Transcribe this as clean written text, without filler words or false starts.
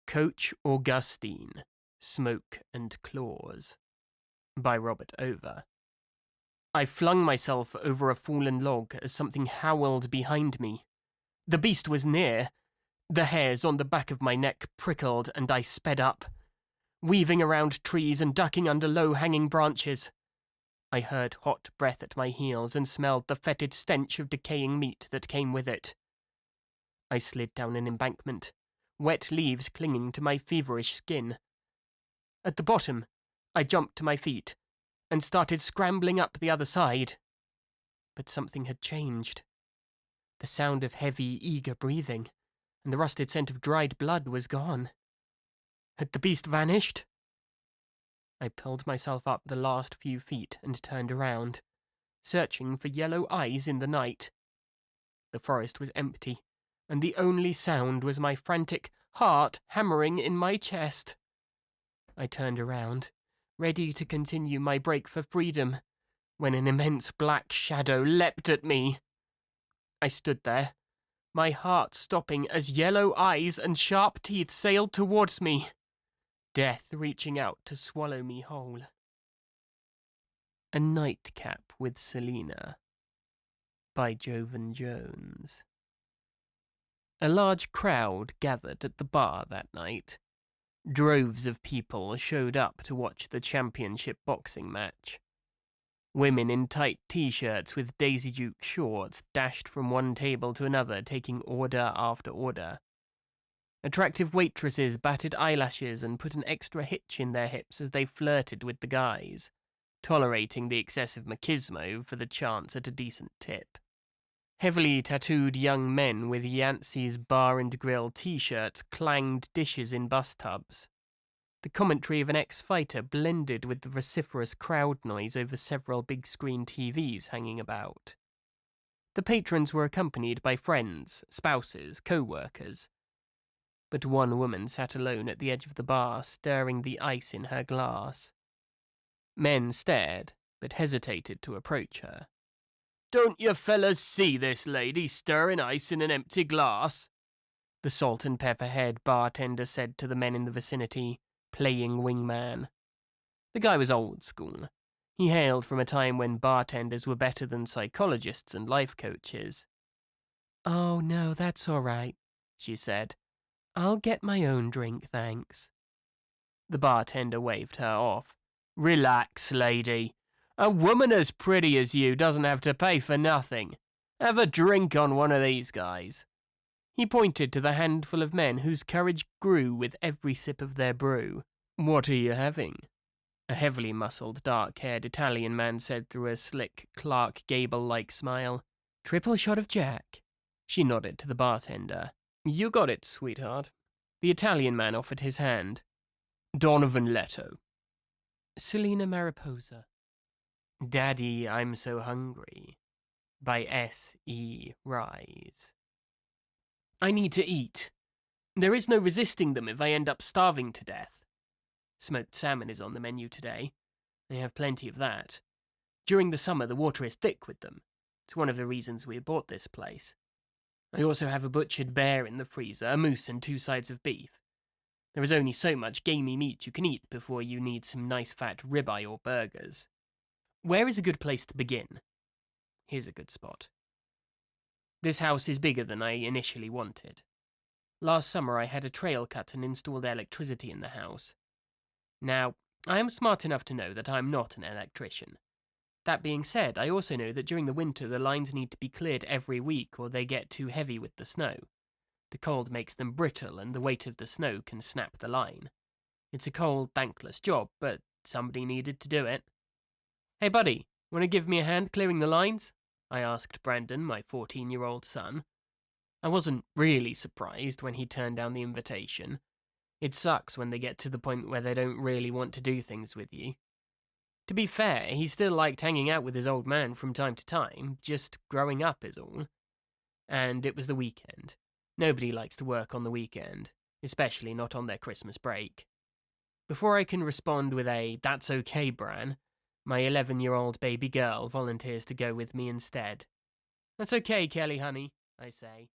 Coach Augustine, Smoke and Claws, by Robert Over. I flung myself over a fallen log as something howled behind me. The beast was near. The hairs on the back of my neck prickled and I sped up, weaving around trees and ducking under low-hanging branches. I heard hot breath at my heels and smelled the fetid stench of decaying meat that came with it. I slid down an embankment, wet leaves clinging to my feverish skin. At the bottom, I jumped to my feet and started scrambling up the other side. But something had changed. The sound of heavy, eager breathing and the rusted scent of dried blood was gone. Had the beast vanished? I pulled myself up the last few feet and turned around, searching for yellow eyes in the night. The forest was empty, and the only sound was my frantic heart hammering in my chest. I turned around, ready to continue my break for freedom, when an immense black shadow leapt at me. I stood there, my heart stopping as yellow eyes and sharp teeth sailed towards me, death reaching out to swallow me whole. A Nightcap with Selina, by Jovan Jones. A large crowd gathered at the bar that night. Droves of people showed up to watch the championship boxing match. Women in tight t-shirts with Daisy Duke shorts dashed from one table to another, taking order after order. Attractive waitresses batted eyelashes and put an extra hitch in their hips as they flirted with the guys, tolerating the excessive machismo for the chance at a decent tip. Heavily tattooed young men with Yancey's Bar and Grill t-shirts clanged dishes in bus tubs. The commentary of an ex-fighter blended with the vociferous crowd noise over several big-screen TVs hanging about. The patrons were accompanied by friends, spouses, co-workers. But one woman sat alone at the edge of the bar, stirring the ice in her glass. Men stared, but hesitated to approach her. "Don't you fellas see this lady stirring ice in an empty glass?" the salt-and-pepper-head bartender said to the men in the vicinity, playing wingman. The guy was old school. He hailed from a time when bartenders were better than psychologists and life coaches. "Oh, no, that's all right," she said. "I'll get my own drink, thanks." The bartender waved her off. "Relax, lady. A woman as pretty as you doesn't have to pay for nothing. Have a drink on one of these guys." He pointed to the handful of men whose courage grew with every sip of their brew. "What are you having?" a heavily muscled, dark-haired Italian man said through a slick Clark Gable-like smile. "Triple shot of Jack." She nodded to the bartender. "You got it, sweetheart." The Italian man offered his hand. "Donovan Leto." "Selina Mariposa." "Daddy, I'm So Hungry," by S.E. Rise. "I need to eat. There is no resisting them if I end up starving to death. Smoked salmon is on the menu today. I have plenty of that. During the summer, the water is thick with them. It's one of the reasons we bought this place. I also have a butchered bear in the freezer, a moose and 2 sides of beef. There is only so much gamey meat you can eat before you need some nice fat ribeye or burgers. Where is a good place to begin? Here's a good spot. This house is bigger than I initially wanted. Last summer I had a trail cut and installed electricity in the house. Now, I am smart enough to know that I'm not an electrician. That being said, I also know that during the winter the lines need to be cleared every week or they get too heavy with the snow. The cold makes them brittle and the weight of the snow can snap the line. It's a cold, thankless job, but somebody needed to do it. "Hey buddy, want to give me a hand clearing the lines?" I asked Brandon, my 14-year-old son. I wasn't really surprised when he turned down the invitation. It sucks when they get to the point where they don't really want to do things with you. To be fair, he still liked hanging out with his old man from time to time, just growing up is all. And it was the weekend. Nobody likes to work on the weekend, especially not on their Christmas break. Before I can respond with a "that's okay, Bran," my 11-year-old baby girl volunteers to go with me instead. "That's okay, Kelly, honey," I say.